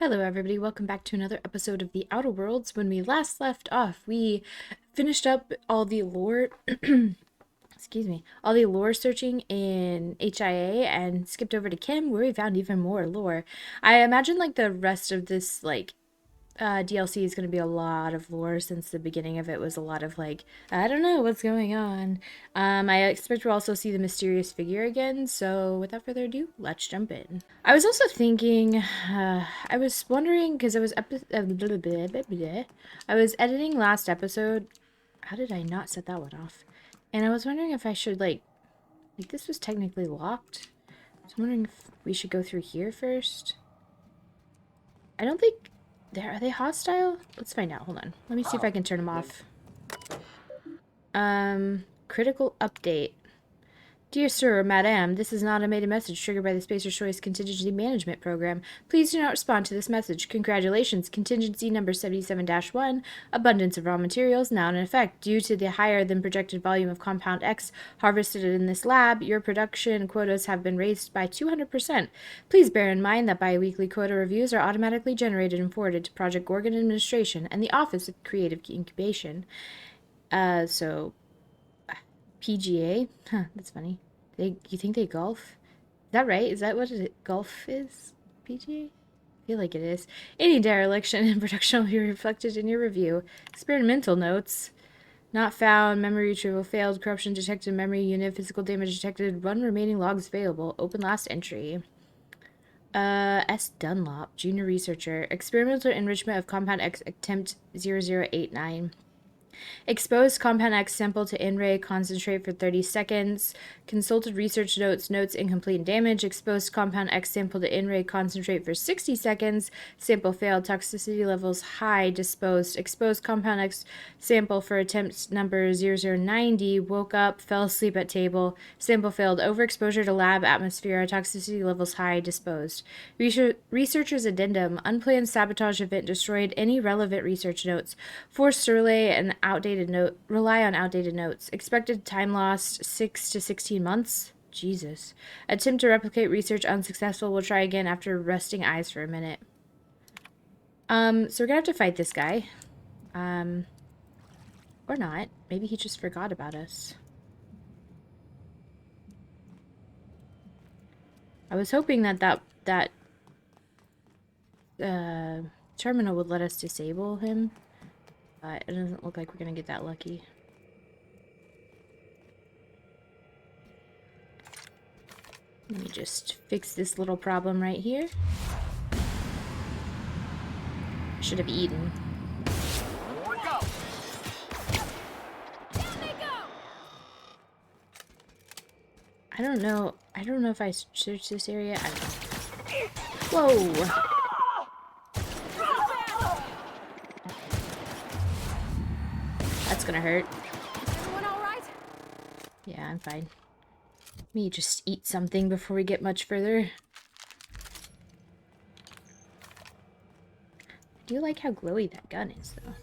Hello, everybody. Welcome back to another episode of The Outer Worlds. When we last left off, we finished up all the lore, excuse me, all the lore searching in HIA and skipped over to CHEM where we found even more lore. I imagine like the rest of this DLC is going to be a lot of lore since the beginning of it was a lot of like, I don't know what's going on. I expect we'll also see the mysterious figure again, so without further ado, let's jump in. I was also thinking, I was wondering, because I was editing last episode. How did I not set that one off? And I was wondering if I should, like this was technically locked. So I'm wondering if we should go through here first. I don't think... Are they hostile? Let's find out. Hold on. Let me see if I can turn them off. Critical update. Dear Sir or Madame, this is an automated message triggered by the Spacer Choice Contingency Management Program. Please do not respond to this message. Congratulations, contingency number 77-1, abundance of raw materials now in effect. Due to the higher than projected volume of Compound X harvested in this lab, your production quotas have been raised by 200%. Please bear in mind that bi-weekly quota reviews are automatically generated and forwarded to Project Gorgon Administration and the Office of Creative Incubation. PGA? Huh, that's funny. You think they golf? Is that right? Is that what golf is? PGA? I feel like it is. Any dereliction in production will be reflected in your review. Experimental notes. Not found. Memory retrieval failed. Corruption detected. Memory unit. Physical damage detected. Run remaining logs available. Open last entry. S. Dunlop, junior researcher. Experimental enrichment of Compound X attempt 0089. Exposed Compound X sample to in-ray concentrate for 30 seconds. Consulted research notes, incomplete and damage. Exposed Compound X sample to in-ray concentrate for 60 seconds. Sample failed. Toxicity levels high. Disposed. Exposed Compound X sample for attempt number 0090. Woke up, fell asleep at table. Sample failed. Overexposure to lab atmosphere. Toxicity levels high. Disposed. Researcher's addendum. Unplanned sabotage event destroyed any relevant research notes. Forced to rely on outdated notes. Expected time lost 6 to 16 months. Jesus. Attempt to replicate research unsuccessful. We'll try again after resting eyes for a minute. So we're gonna have to fight this guy. Or not. Maybe he just forgot about us. I was hoping that terminal would let us disable him. But it doesn't look like we're gonna get that lucky. Let me just fix this little problem right here. Should have eaten. I don't know if I searched this area. I don't know. Whoa! That's gonna hurt. Everyone all right? Yeah, I'm fine. Let me just eat something before we get much further. I do like how glowy that gun is, though.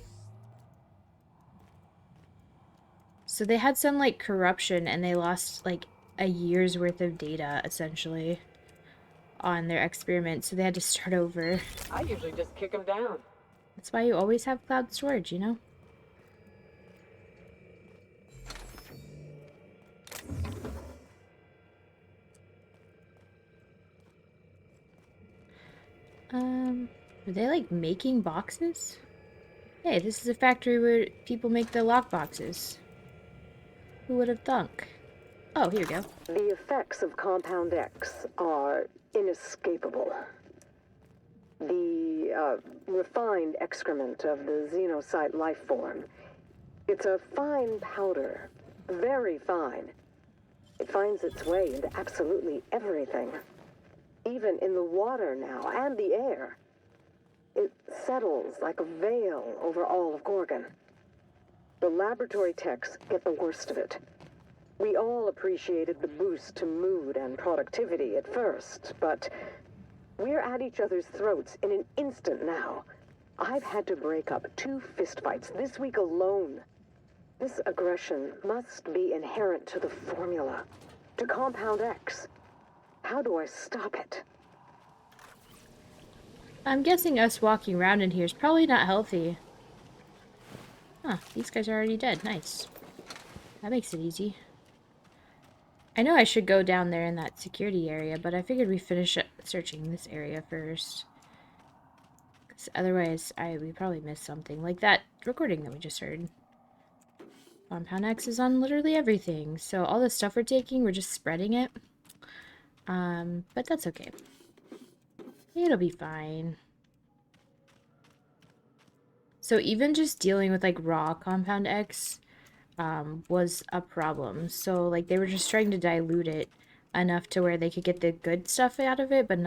So they had some, like, corruption, and they lost, like, a year's worth of data, essentially, on their experiment, so they had to start over. I usually just kick them down. That's why you always have cloud storage, you know? Are they, like, making boxes? Hey, this is a factory where people make the lock boxes. Who would have thunk? Oh, here we go. The effects of Compound X are inescapable. The refined excrement of the xenocyte life form. It's a fine powder, very fine. It finds its way into absolutely everything. Even in the water now, and the air. It settles like a veil over all of Gorgon. The laboratory techs get the worst of it. We all appreciated the boost to mood and productivity at first, but we're at each other's throats in an instant now. I've had to break up 2 fistfights this week alone. This aggression must be inherent to the formula, to Compound X. How do I stop it? I'm guessing us walking around in here is probably not healthy. Huh, these guys are already dead. Nice. That makes it easy. I know I should go down there in that security area, but I figured we finish searching this area first. Because otherwise, we probably missed something. Like that recording that we just heard. Compound X is on literally everything. So all the stuff we're taking, we're just spreading it. But that's okay. It'll be fine. So even just dealing with like raw Compound X was a problem. So like they were just trying to dilute it enough to where they could get the good stuff out of it, but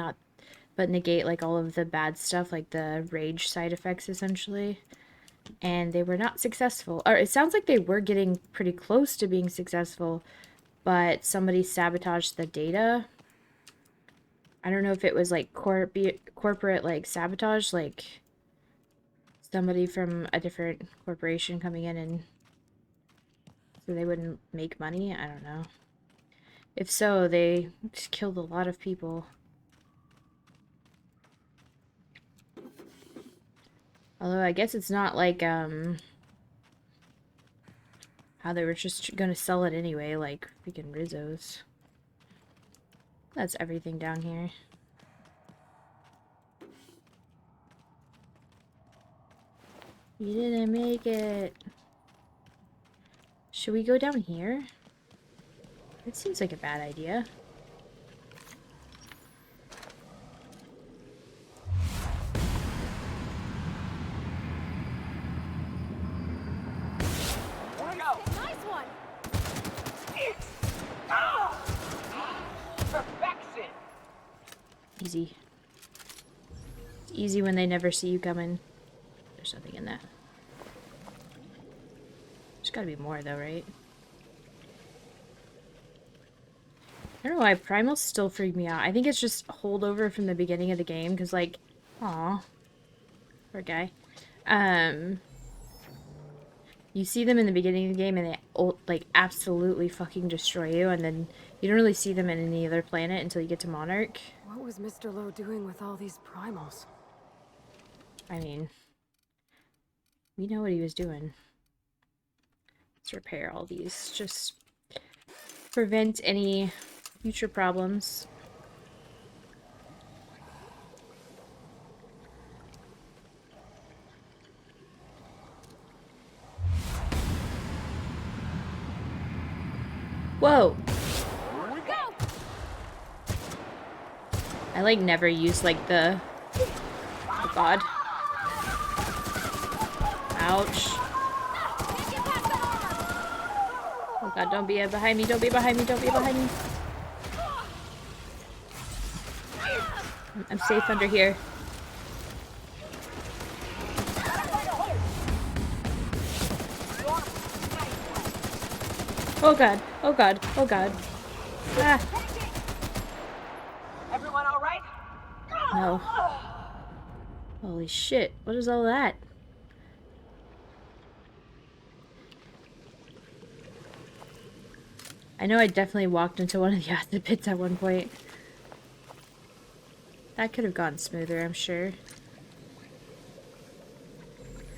negate like all of the bad stuff, like the rage side effects essentially. And they were not successful. Or it sounds like they were getting pretty close to being successful, but somebody sabotaged the data. I don't know if it was like corporate like sabotage, like somebody from a different corporation coming in and so they wouldn't make money. I don't know. If so, they just killed a lot of people. Although I guess it's not like how they were just gonna sell it anyway, like freaking Rizzo's. That's everything down here. You didn't make it. Should we go down here? It seems like a bad idea. Nice one. Perfection. Easy. It's easy when they never see you coming. There's nothing in that. There's gotta be more though, right? I don't know why Primal still freaked me out. I think it's just holdover from the beginning of the game, because like, aw, poor guy. You see them in the beginning of the game and they like absolutely fucking destroy you, and then you don't really see them in any other planet until you get to Monarch. What was Mr. Lowe doing with all these primals? I mean, we know what he was doing. Let's repair all these. Just prevent any future problems. Whoa! Go. I like never use like the... Oh god. Ouch. Can't get past that armor. Oh god, don't be behind me, don't be behind me, don't be behind me. I'm safe under here. Oh god, oh god, oh god. Ah, Everyone all right? no. Holy shit, what is all that? I know I definitely walked into one of the acid pits at one point. That could have gone smoother, I'm sure.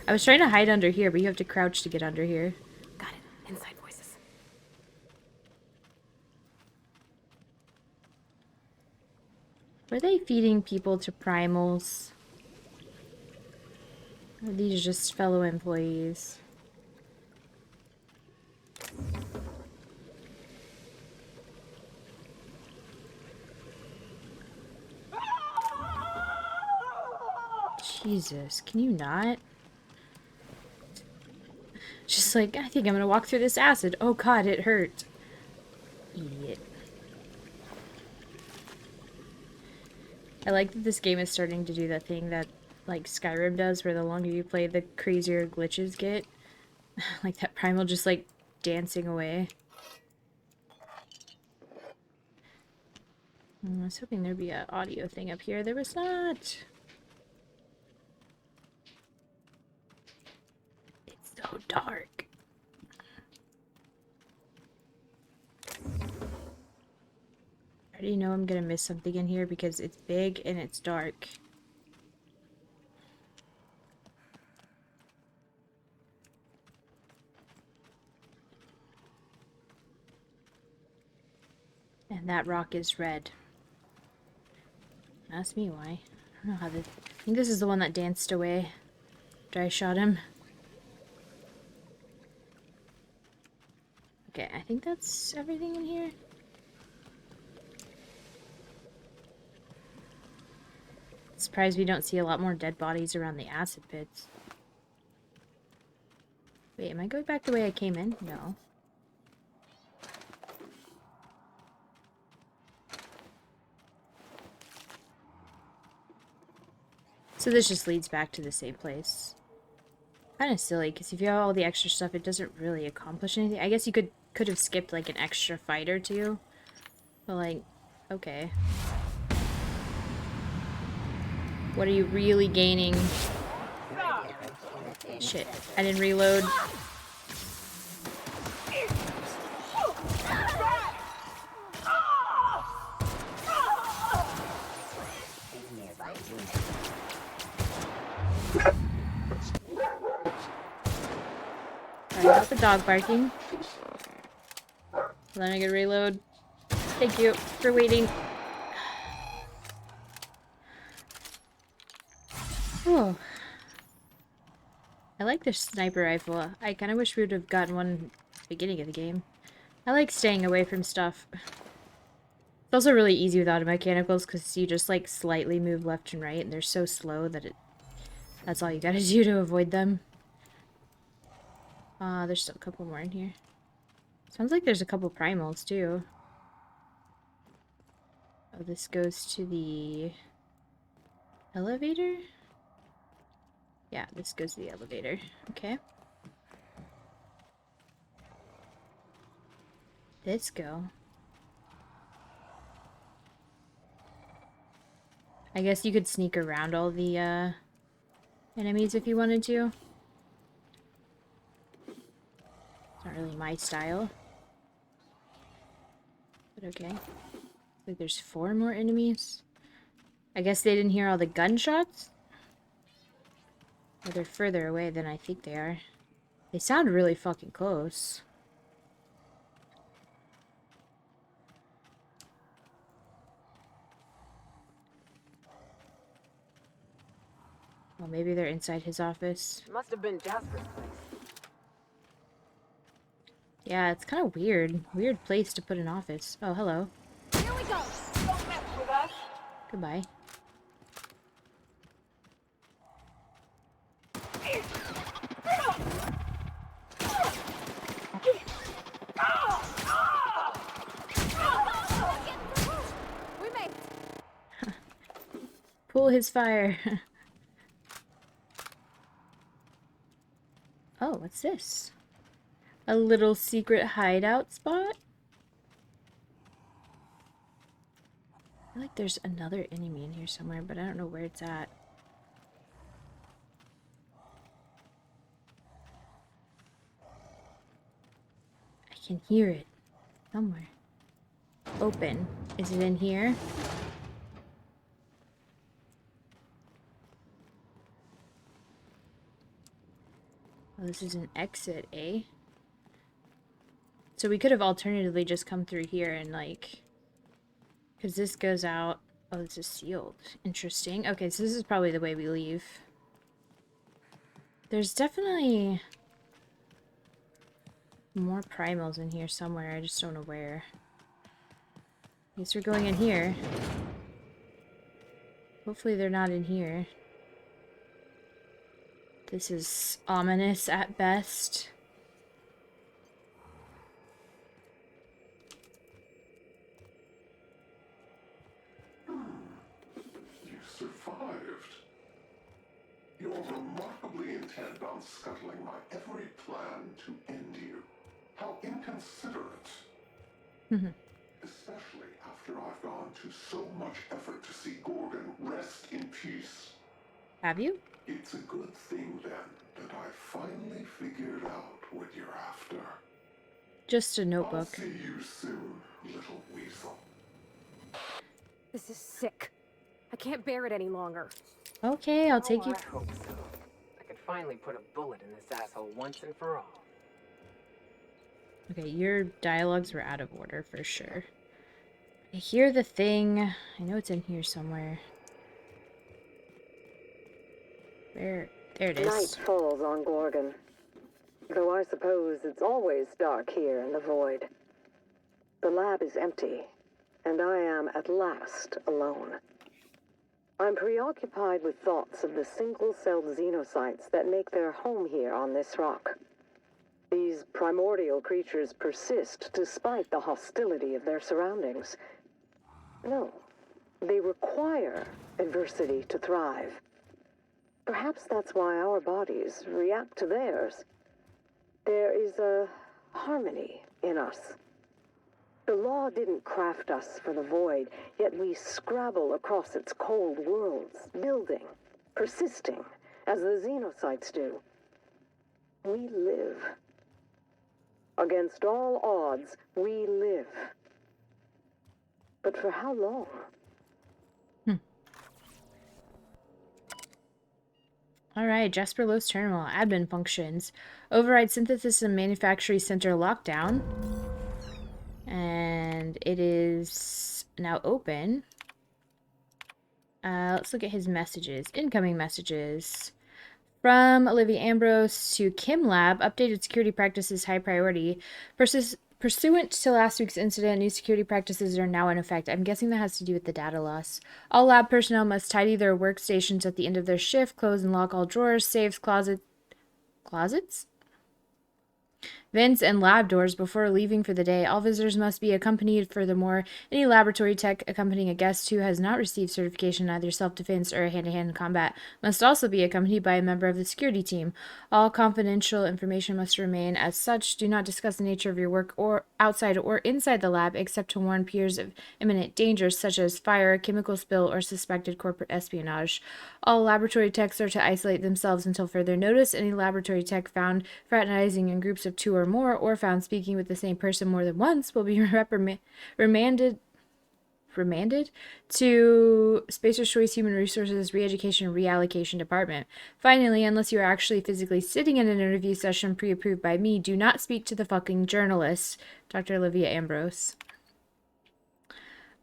I was trying to hide under here, but you have to crouch to get under here. Got it. Inside voices. Were they feeding people to primals? Or are these just fellow employees? Jesus, can you not? Just like, I think I'm gonna walk through this acid. Oh god, it hurt. Idiot. I like that this game is starting to do that thing that, like, Skyrim does, where the longer you play, the crazier glitches get. Like that primal just, like, dancing away. I was hoping there'd be an audio thing up here. There was not. It's so dark. I already know I'm gonna miss something in here because it's big and it's dark. And that rock is red. Ask me why. I don't know how this... I think this is the one that danced away after I shot him. Okay, I think that's everything in here. Surprised we don't see a lot more dead bodies around the acid pits. Wait, am I going back the way I came in? No. So this just leads back to the same place. Kind of silly, because if you have all the extra stuff, it doesn't really accomplish anything. I guess you could have skipped, like, an extra fight or two. But, like, okay. What are you really gaining? Shit, I didn't reload. Sorry about the dog barking. Then I can reload. Thank you for waiting. Oh. I like this sniper rifle. I kind of wish we would have gotten one at the beginning of the game. I like staying away from stuff. It's also really easy with auto mechanicals because you just like slightly move left and right and they're so slow that that's all you gotta do to avoid them. There's still a couple more in here. Sounds like there's a couple primals too. Oh, this goes to the elevator? Yeah, this goes to the elevator. Okay. Let's go. I guess you could sneak around all the enemies if you wanted to. It's not really my style. But okay. Looks like there's 4 more enemies. I guess they didn't hear all the gunshots? Or they're further away than I think they are. They sound really fucking close. Well, maybe they're inside his office. Must have been Jasper's place. Yeah, it's kind of weird. Weird place to put an office. Oh, hello. Here we go. Don't mess with us. Goodbye. We made it. Pull his fire. Oh, what's this? A little secret hideout spot? I feel like there's another enemy in here somewhere, but I don't know where it's at. I can hear it somewhere. Open. Is it in here? Oh, this is an exit, eh? So we could have alternatively just come through here and like... Because this goes out... Oh, this is sealed. Interesting. Okay, so this is probably the way we leave. There's definitely... more primals in here somewhere. I just don't know where. I guess we're going in here. Hopefully they're not in here. This is ominous at best. You survived. You're remarkably intent on scuttling my every plan to end you. How inconsiderate. Especially after I've gone to so much effort to see Gordon rest in peace. Have you? It's a good thing, then, that I finally figured out what you're after. Just a I'll notebook. see you soon, little weasel. This is sick. I can't bear it any longer. Okay, I'll take you. I hope so. I could finally put a bullet in this asshole once and for all. Okay, your dialogues were out of order for sure. I hear the thing. I know it's in here somewhere. Where? There it Night is. falls on Gorgon, though I suppose it's always dark here in the void. The lab is empty, and I am at last alone. I'm preoccupied with thoughts of the single-celled xenocytes that make their home here on this rock. These primordial creatures persist despite the hostility of their surroundings. No, they require adversity to thrive. Perhaps that's why our bodies react to theirs. There is a harmony in us. The law didn't craft us for the void, yet we scrabble across its cold worlds, building, persisting, as the xenocytes do. We live. Against all odds, we live. But for how long? Alright, Jasper Lowe's terminal. Admin functions. Override synthesis and manufacturing center lockdown. And it is now open. Let's look at his messages. Incoming messages. From Olivia Ambrose to Kim Lab, updated security practices high priority. Pursuant to last week's incident, new security practices are now in effect. I'm guessing that has to do with the data loss. All lab personnel must tidy their workstations at the end of their shift, close and lock all drawers, safes, closets? Vents and lab doors before leaving for the day. All visitors must be accompanied. Furthermore, any laboratory tech accompanying a guest who has not received certification in either self-defense or hand-to-hand combat must also be accompanied by a member of the security team. All confidential information must remain as such. Do not discuss the nature of your work or outside or inside the lab except to warn peers of imminent dangers such as fire, chemical spill, or suspected corporate espionage. All laboratory techs are to isolate themselves until further notice. Any laboratory tech found fraternizing in groups of 2 or more, or found speaking with the same person more than once, will be remanded to Spacer's Choice Human Resources Re-Education and Reallocation Department. Finally, unless you are actually physically sitting in an interview session pre-approved by me, do not speak to the fucking journalist. Dr. Olivia Ambrose.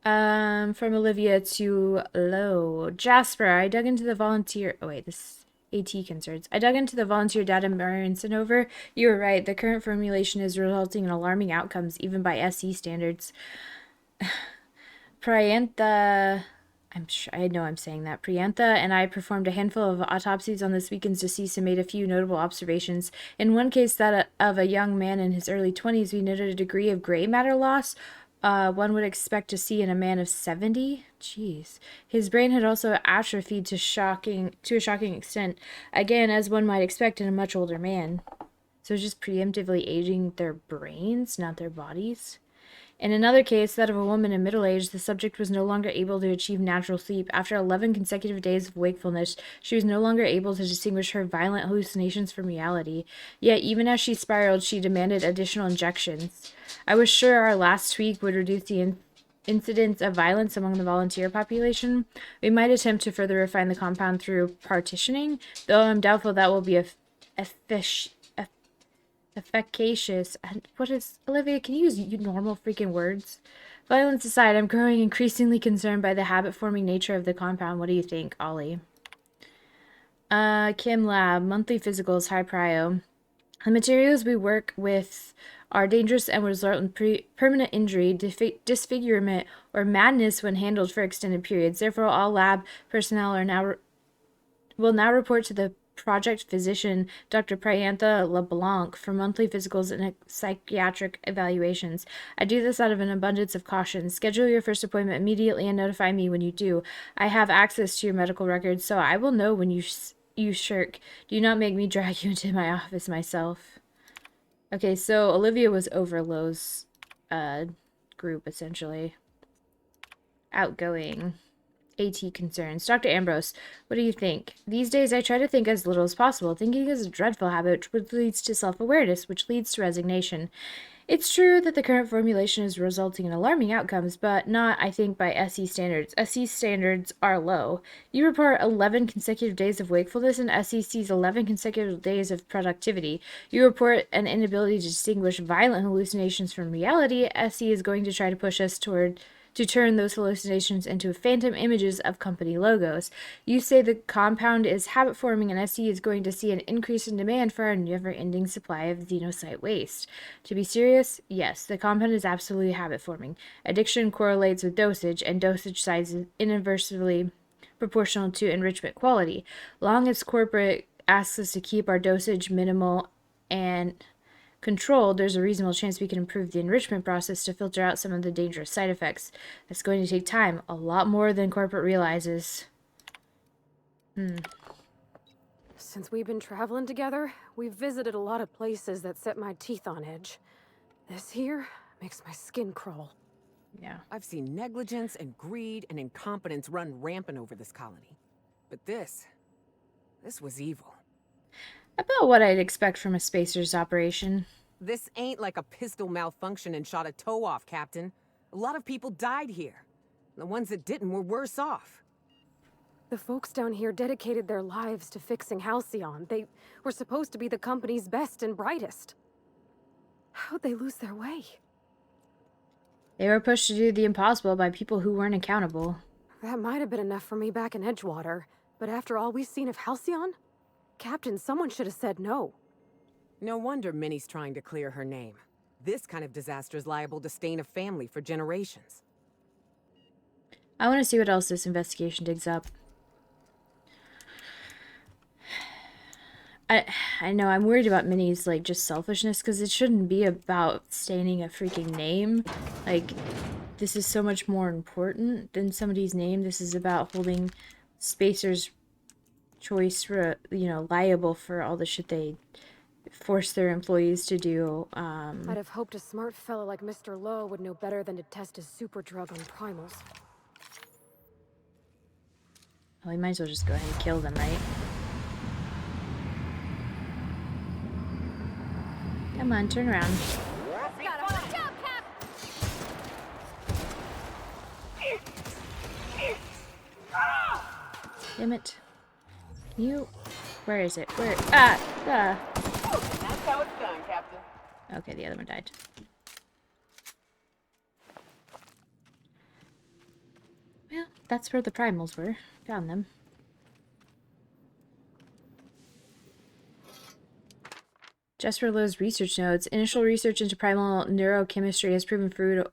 From Olivia to Lowe. Jasper, I dug into the volunteer... Oh, wait, this... AT concerns. I dug into the volunteer data Marion sent over. You were right. The current formulation is resulting in alarming outcomes, even by SE standards. Priantha... I know I'm saying that. Priantha and I performed a handful of autopsies on this weekend's deceased and made a few notable observations. In one case, that of a young man in his early 20s, we noted a degree of gray matter loss, one would expect to see in a man of 70. Jeez. His brain had also atrophied to a shocking extent. Again, as one might expect in a much older man. So it's just preemptively aging their brains, not their bodies. In another case, that of a woman in middle age, the subject was no longer able to achieve natural sleep. After 11 consecutive days of wakefulness, she was no longer able to distinguish her violent hallucinations from reality. Yet, even as she spiraled, she demanded additional injections. I was sure our last tweak would reduce the incidence of violence among the volunteer population. We might attempt to further refine the compound through partitioning, though I'm doubtful that will be efficacious. And what is... Olivia, can you use normal freaking words? Violence aside, I'm growing increasingly concerned by the habit-forming nature of the compound. What do you think, Ollie? Kim Lab, monthly physicals, high prio. The materials we work with are dangerous and will result in permanent injury, disfigurement, or madness when handled for extended periods. Therefore, all lab personnel will now report to the project physician, Dr. Priantha LeBlanc, for monthly physicals and psychiatric evaluations. I do this out of an abundance of caution. Schedule your first appointment immediately and notify me when you do. I have access to your medical records, so I will know when you shirk. Do not make me drag you into my office myself. Okay, so Olivia was over Lowe's group, essentially. Outgoing. AT concerns. Dr. Ambrose, what do you think? These days I try to think as little as possible. Thinking is a dreadful habit which leads to self-awareness, which leads to resignation. It's true that the current formulation is resulting in alarming outcomes, but not, I think, by SE standards. SE standards are low. You report 11 consecutive days of wakefulness, and SE sees 11 consecutive days of productivity. You report an inability to distinguish violent hallucinations from reality. SE is going to try to push us to to turn those hallucinations into phantom images of company logos. You say the compound is habit forming and SE is going to see an increase in demand for our never ending supply of xenocyte waste. To be serious, yes, the compound is absolutely habit forming. Addiction correlates with dosage, and dosage size is inversely proportional to enrichment quality. Long as corporate asks us to keep our dosage minimal and controlled, there's a reasonable chance we can improve the enrichment process to filter out some of the dangerous side effects. That's going to take time, a lot more than corporate realizes. Since we've been traveling together, we've visited a lot of places that set my teeth on edge. This here makes my skin crawl. Yeah. I've seen negligence and greed and incompetence run rampant over this colony. But this was evil. About what I'd expect from a spacer's operation. This ain't like a pistol malfunction and shot a toe off, Captain. A lot of people died here. The ones that didn't were worse off. The folks down here dedicated their lives to fixing Halcyon. They were supposed to be the company's best and brightest. How'd they lose their way? They were pushed to do the impossible by people who weren't accountable. That might have been enough for me back in Edgewater, but after all we've seen of Halcyon, Captain, someone should have said no. No wonder Minnie's trying to clear her name. This kind of disaster is liable to stain a family for generations. I want to see what else this investigation digs up. I know I'm worried about Minnie's, like, just selfishness, because it shouldn't be about staining a freaking name. Like, this is so much more important than somebody's name. This is about holding Spacer's choice, for, you know, liable for all the shit they force their employees to do. I'd have hoped a smart fellow like Mr. Lowe would know better than to test his super drug on primals. Well, we might as well just go ahead and kill them, right? Come on, turn around. Damn it. You... Where is it? Where... Ah! And that's how it's done, Captain. Okay, the other one died. Well, that's where the primals were. Found them. Jasper Lowe's research notes. Initial research into primal neurochemistry has proven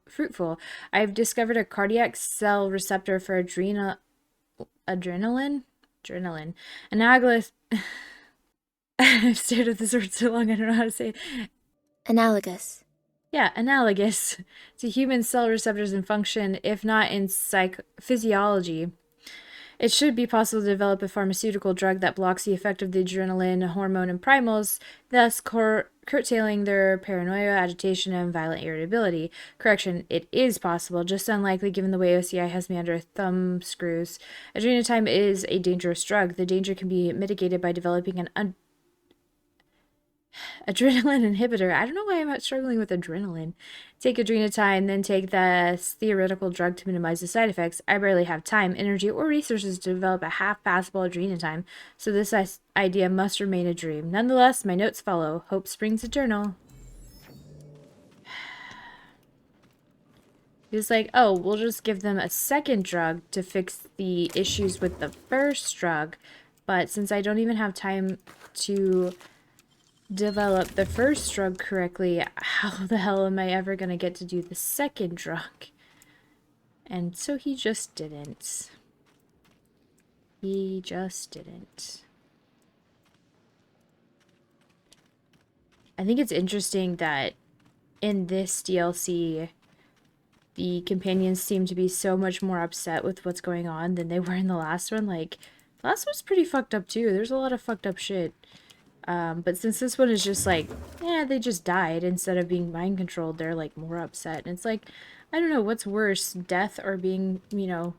fruitful. I've discovered a cardiac cell receptor for adrenaline. Analogous. I've stared at this word so long I don't know how to say it. Analogous. Yeah, analogous to human cell receptors in function, if not in physiology. It should be possible to develop a pharmaceutical drug that blocks the effect of the adrenaline hormone in primals, thus curtailing their paranoia, agitation, and violent irritability. Correction, it is possible, just unlikely given the way OCI has me under thumb screws. Adrenatime is a dangerous drug. The danger can be mitigated by developing an adrenaline inhibitor. I don't know why I'm struggling with adrenaline. Take adrenatime, then take the theoretical drug to minimize the side effects. I barely have time, energy, or resources to develop a half-passable adrenatime, so this idea must remain a dream. Nonetheless, my notes follow. Hope springs eternal. It's like, oh, we'll just give them a second drug to fix the issues with the first drug, but since I don't even have time to develop the first drug correctly, how the hell am I ever gonna get to do the second drug? And so he just didn't. He just didn't. I think it's interesting that in this DLC, the companions seem to be so much more upset with what's going on than they were in the last one. Like, the last one's pretty fucked up too. There's a lot of fucked up shit. But since this one is just like, yeah, they just died instead of being mind controlled, they're like more upset. And it's like, I don't know, what's worse, death or being, you know,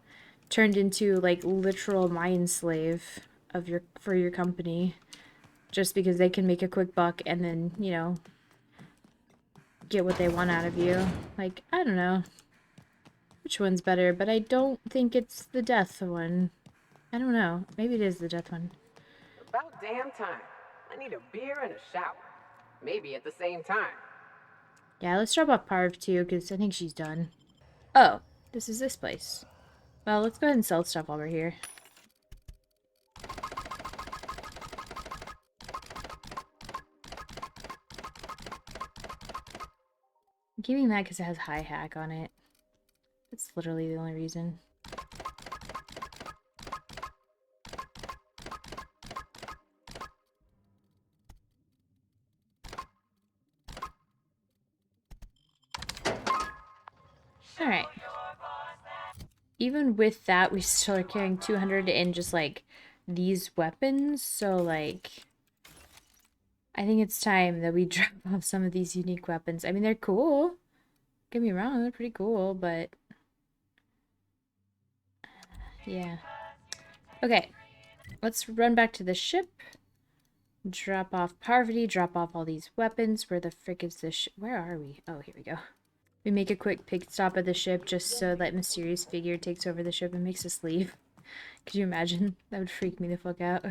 turned into like literal mind slave of for your company just because they can make a quick buck and then, you know, get what they want out of you. Like, I don't know which one's better, but I don't think it's the death one. I don't know. Maybe it is the death one. About damn time. I need a beer and a shower. Maybe at the same time. Yeah, let's drop off Parv too, because I think she's done. Oh, This is this place. Well, let's go ahead and sell stuff while we're here. I'm keeping that because it has high hack on it. That's literally the only reason. Alright. Even with that, we still are carrying 200 in just, like, these weapons. So, like, I think it's time that we drop off some of these unique weapons. I mean, they're cool. Don't get me wrong, they're pretty cool, but... yeah. Okay. Let's run back to the ship. Drop off Parvati, drop off all these weapons. Where the frick is this ship? Where are we? Oh, here we go. We make a quick pit stop at the ship just so that mysterious figure takes over the ship and makes us leave. Could you imagine? That would freak me the fuck out.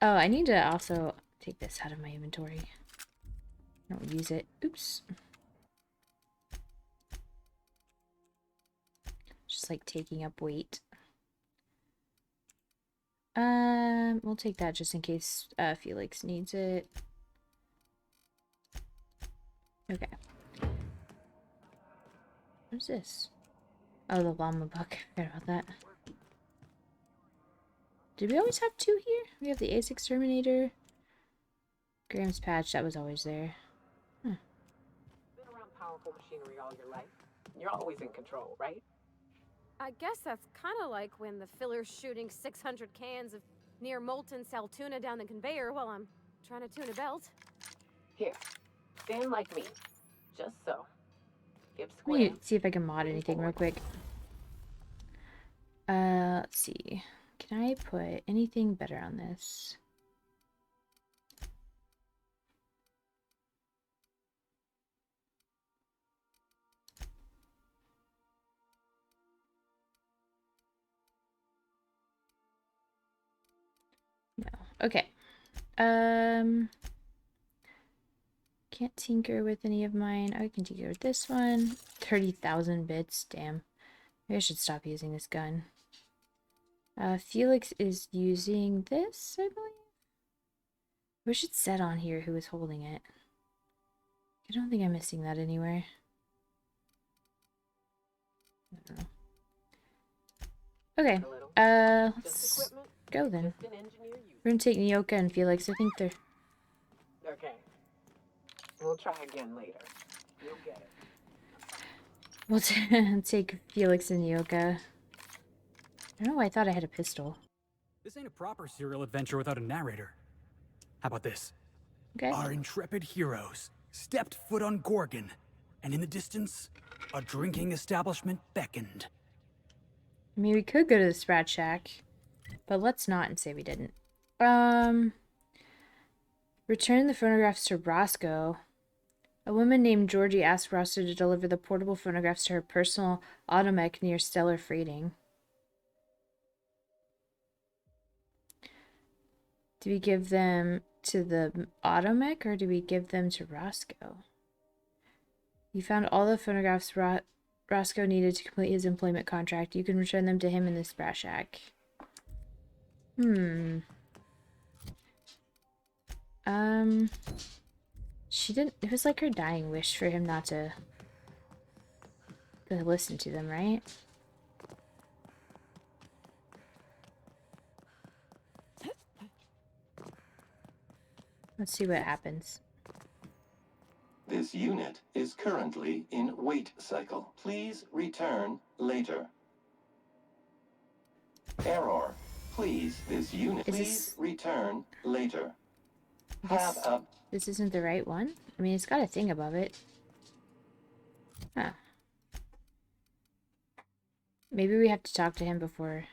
Oh, I need to also take this out of my inventory. I don't use it. Oops. Just like taking up weight. We'll take that just in case Felix needs it. Okay. What's this? Oh, the llama buck. Forgot about that. Did we always have two here? We have the Ace Exterminator. Graham's patch, that was always there. Huh. Been around powerful machinery all your life. You're always in control, right? I guess that's kind of like when the filler's shooting 600 cans of near molten cell tuna down the conveyor while I'm trying to tune a belt. Here, stand like me. Just so. Hip Let square. me see if I can mod anything real quick. Let's see. Can I put anything better on this? No. Okay. Can't tinker with any of mine. I can tinker with this one. 30,000 bits. Damn. Maybe I should stop using this gun. Felix is using this, I believe. We should set on here who is holding it. I don't think I'm missing that anywhere. I don't know. Okay. Let's go then. We're gonna take Nyoka and Felix. I think they're... Okay. We'll try again later. You'll get it. We'll take Felix and Nyoka. I don't know why I thought I had a pistol. This ain't a proper serial adventure without a narrator. How about this? Okay. Our intrepid heroes stepped foot on Gorgon, and in the distance, a drinking establishment beckoned. I mean, we could go to the Sprat Shack, but let's not and say we didn't. Return the phonographs to Roscoe. A woman named Georgie asked Roscoe to deliver the portable phonographs to her personal automech near Stellar Freighting. Do we give them to the automech or do we give them to Roscoe? You found all the phonographs Roscoe needed to complete his employment contract. You can return them to him in the Sprat Shack. She didn't... It was like her dying wish for him not to listen to them, right? Let's see what happens. This unit is currently in wait cycle. Please return later. Error. Please, this unit. Please return later. Have a... This isn't the right one? I mean, it's got a thing above it. Huh. Maybe we have to talk to him before...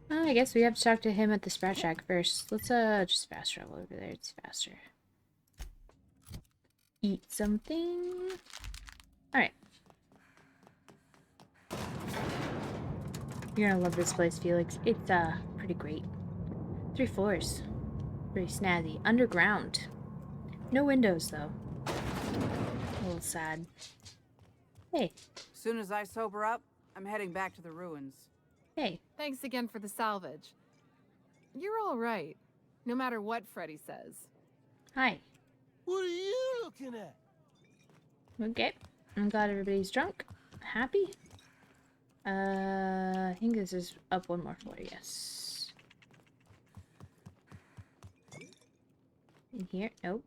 I guess we have to talk to him at the Sprat Shack first. Let's just fast travel over there. It's faster. Eat something. Alright. You're gonna love this place, Felix. It's pretty great. 3 floors. Very snazzy. Underground. No windows, though. A little sad. Hey. Soon as I sober up, I'm heading back to the ruins. Hey. Thanks again for the salvage. You're all right, no matter what Freddy says. Hi. What are you looking at? Okay. I'm glad everybody's drunk. Happy. I think this is up one more floor, yes. In here? Nope.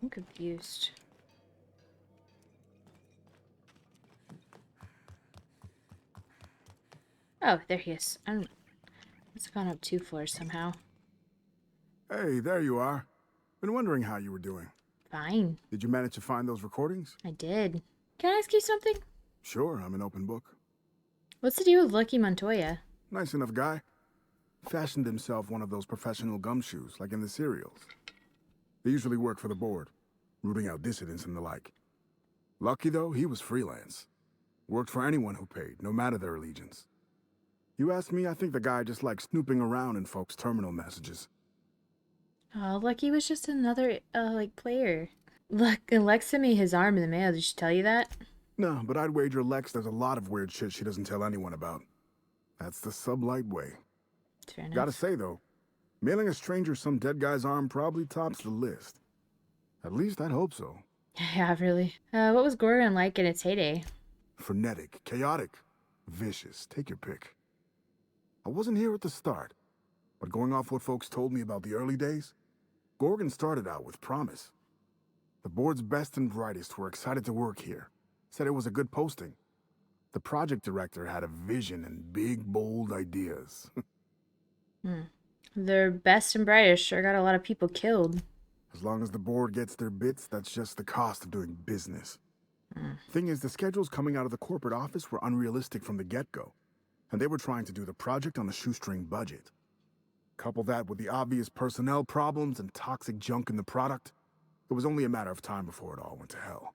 I'm confused. Oh, there he is. It's gone up 2 floors somehow. Hey, there you are. Been wondering how you were doing. Fine. Did you manage to find those recordings? I did. Can I ask you something? Sure, I'm an open book. What's the deal with Lucky Montoya? Nice enough guy. Fashioned himself one of those professional gumshoes, like in the serials. They usually work for the board, rooting out dissidents and the like. Lucky, though, he was freelance. Worked for anyone who paid, no matter their allegiance. You ask me, I think the guy just likes snooping around in folks' terminal messages. Oh, Lucky was just another, player. Look, Lex sent me his arm in the mail. Did she tell you that? No, but I'd wager Lex does a lot of weird shit she doesn't tell anyone about. That's the sublight way. Fair enough. Gotta say, though, mailing a stranger some dead guy's arm probably tops the list. At least I'd hope so. Yeah, really. What was Gorgon like in its heyday? Frenetic, chaotic, vicious. Take your pick. I wasn't here at the start, but going off what folks told me about the early days, Gorgon started out with promise. The board's best and brightest were excited to work here. Said it was a good posting. The project director had a vision and big, bold ideas. Their best and brightest sure got a lot of people killed. As long as the board gets their bits, that's just the cost of doing business. Thing is, the schedules coming out of the corporate office were unrealistic from the get-go, and they were trying to do the project on a shoestring budget. Couple that with the obvious personnel problems and toxic junk in the product, it was only a matter of time before it all went to hell.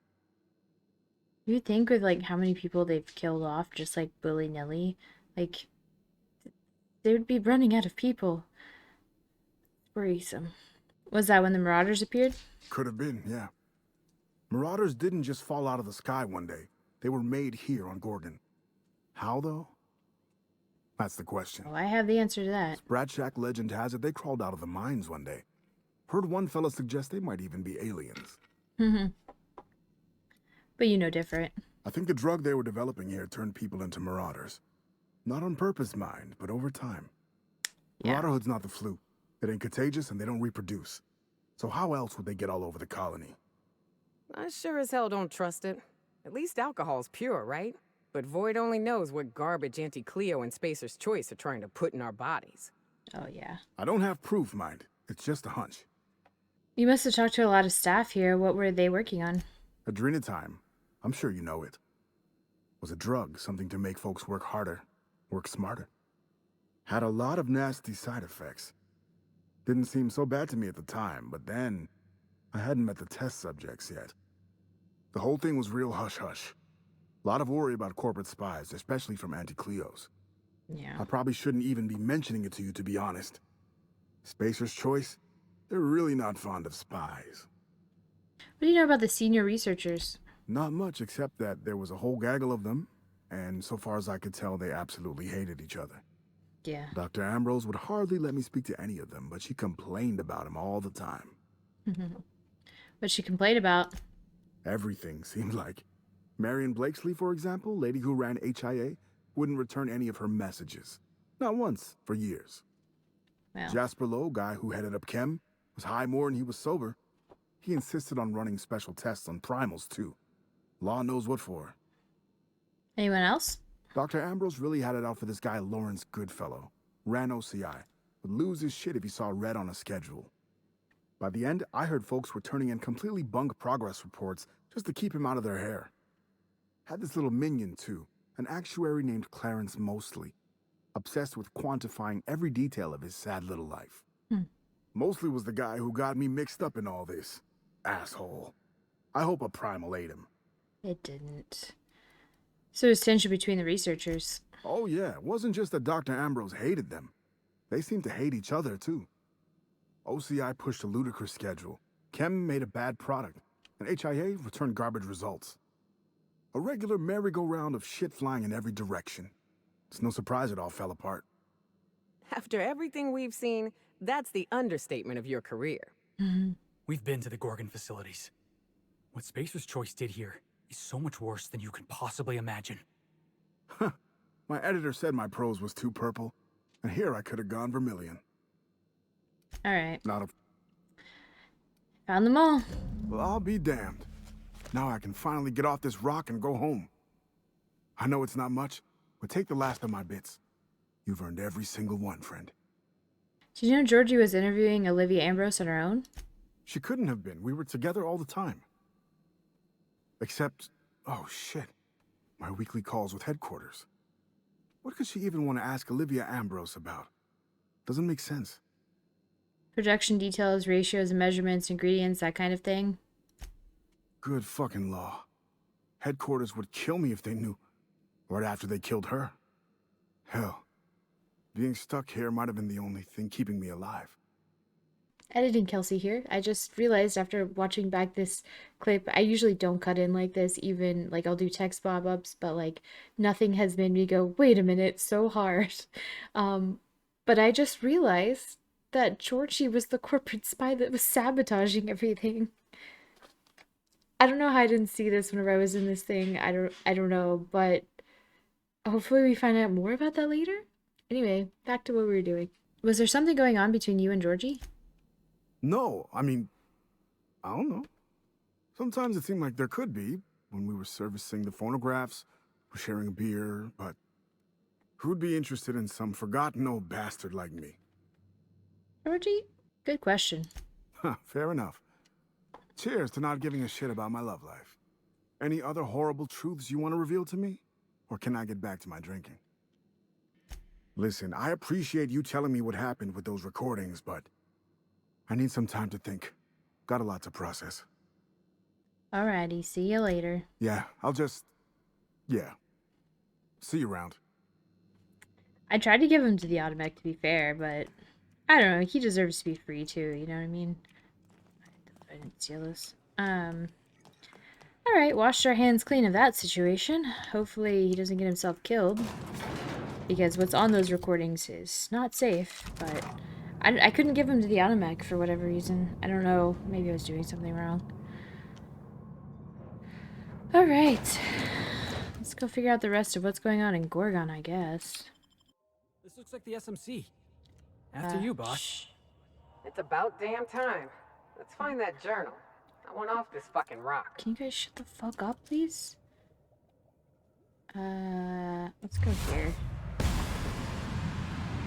You'd think with, like, how many people they've killed off just, like, willy-nilly, like, they would be running out of people. Worrisome. Was that when the Marauders appeared? Could have been, yeah. Marauders didn't just fall out of the sky one day. They were made here on Gorgon. How, though? That's the question. Oh, I have the answer to that. Sprat Shack legend has it they crawled out of the mines one day. Heard one fella suggest they might even be aliens. But you know different. I think the drug they were developing here turned people into marauders. Not on purpose, mind, but over time. Yeah. Marauderhood's not the flu. It ain't contagious and they don't reproduce. So how else would they get all over the colony? I sure as hell don't trust it. At least alcohol's pure, right? But Void only knows what garbage Auntie Cleo and Spacer's Choice are trying to put in our bodies. Oh, yeah. I don't have proof, mind. It's just a hunch. You must have talked to a lot of staff here. What were they working on? Adrenatime. I'm sure you know it. Was a drug, something to make folks work harder, work smarter. Had a lot of nasty side effects. Didn't seem so bad to me at the time, but then I hadn't met the test subjects yet. The whole thing was real hush-hush. A lot of worry about corporate spies, especially from Auntie Cleo's. Yeah. I probably shouldn't even be mentioning it to you, to be honest. Spacer's Choice? They're really not fond of spies. What do you know about the senior researchers? Not much, except that there was a whole gaggle of them, and so far as I could tell, they absolutely hated each other. Yeah. Dr. Ambrose would hardly let me speak to any of them, but she complained about him all the time. What she complained about? Everything, seemed like. Marion Blakesley, for example, lady who ran HIA, wouldn't return any of her messages. Not once, for years. Well. Jasper Lowe, guy who headed up CHEM, was high more than he was sober. He insisted on running special tests on primals, too. Law knows what for. Anyone else? Dr. Ambrose really had it out for this guy Lawrence Goodfellow. Ran OCI. Would lose his shit if he saw red on a schedule. By the end, I heard folks were turning in completely bunk progress reports just to keep him out of their hair. Had this little minion, too. An actuary named Clarence Mosley. Obsessed with quantifying every detail of his sad little life. Mosley was the guy who got me mixed up in all this. Asshole. I hope a primal ate him. It didn't. So there's tension between the researchers. Oh yeah, it wasn't just that Dr. Ambrose hated them. They seem to hate each other, too. OCI pushed a ludicrous schedule. CHEM made a bad product, and HIA returned garbage results. A regular merry-go-round of shit flying in every direction. It's no surprise it all fell apart. After everything we've seen, that's the understatement of your career. We've been to the Gorgon facilities. What Spacer's Choice did here is so much worse than you can possibly imagine. My editor said my prose was too purple, and here I could have gone vermilion. Alright. Not a... Found them all. Well, I'll be damned. Now I can finally get off this rock and go home. I know it's not much, but take the last of my bits. You've earned every single one, friend. Did you know Georgie was interviewing Olivia Ambrose on her own? She couldn't have been. We were together all the time. Except, oh shit, my weekly calls with headquarters. What could she even want to ask Olivia Ambrose about? Doesn't make sense. Production details, ratios, measurements, ingredients, that kind of thing. Good fucking law. Headquarters would kill me if they knew. Right after they killed her. Hell, being stuck here might have been the only thing keeping me alive. Editing Kelsey here. I just realized after watching back this clip, I usually don't cut in like this, even like I'll do text pop-ups, but like nothing has made me go, wait a minute, so hard. But I just realized that Georgie was the corporate spy that was sabotaging everything. I don't know how I didn't see this whenever I was in this thing. I don't know, but hopefully we find out more about that later. Anyway, back to what we were doing. Was there something going on between you and Georgie? No, I mean, I don't know. Sometimes it seemed like there could be, when we were servicing the phonographs, or sharing a beer, but who'd be interested in some forgotten old bastard like me? Georgie? Good question. Fair enough. Cheers to not giving a shit about my love life. Any other horrible truths you want to reveal to me? Or can I get back to my drinking? Listen, I appreciate you telling me what happened with those recordings, but I need some time to think. Got a lot to process. Alrighty, see you later. Yeah, yeah. See you around. I tried to give him to the automatic, to be fair, but I don't know, he deserves to be free too, you know what I mean? I didn't steal this. Alright, washed our hands clean of that situation. Hopefully he doesn't get himself killed. Because what's on those recordings is not safe, but I couldn't give him to the automatic for whatever reason. I don't know, maybe I was doing something wrong. Alright. Let's go figure out the rest of what's going on in Gorgon, I guess. This looks like the SMC. After you, boss. It's about damn time. Let's find that journal. I want off this fucking rock. Can you guys shut the fuck up, please? Let's go here.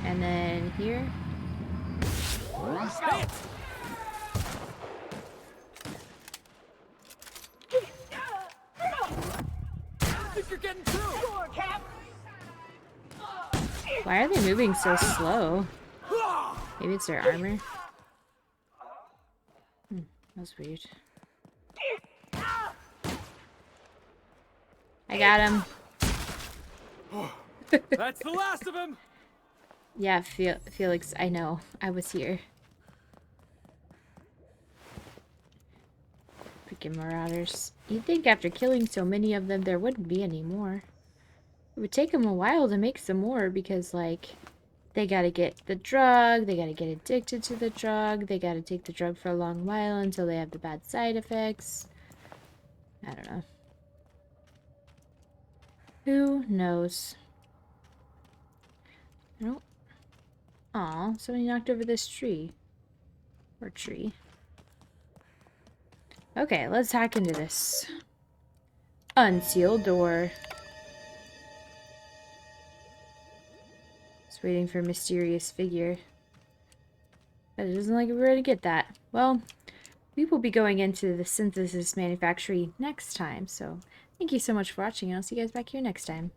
And then here. Stay it! I think you're getting through! Why are they moving so slow? Maybe it's their armor. That's weird. I got him. That's the last of him! Yeah, Felix, I know. I was here. Freaking marauders. You'd think after killing so many of them, there wouldn't be any more. It would take them a while to make some more because, like, they gotta get the drug, they gotta get addicted to the drug, they gotta take the drug for a long while until they have the bad side effects. I don't know. Who knows? Nope. Aw, somebody knocked over this tree. Or tree. Okay, let's hack into this. Unsealed door. Just waiting for a mysterious figure. But it doesn't like we're ready to get that. Well, we will be going into the synthesis manufactory next time, so thank you so much for watching, and I'll see you guys back here next time.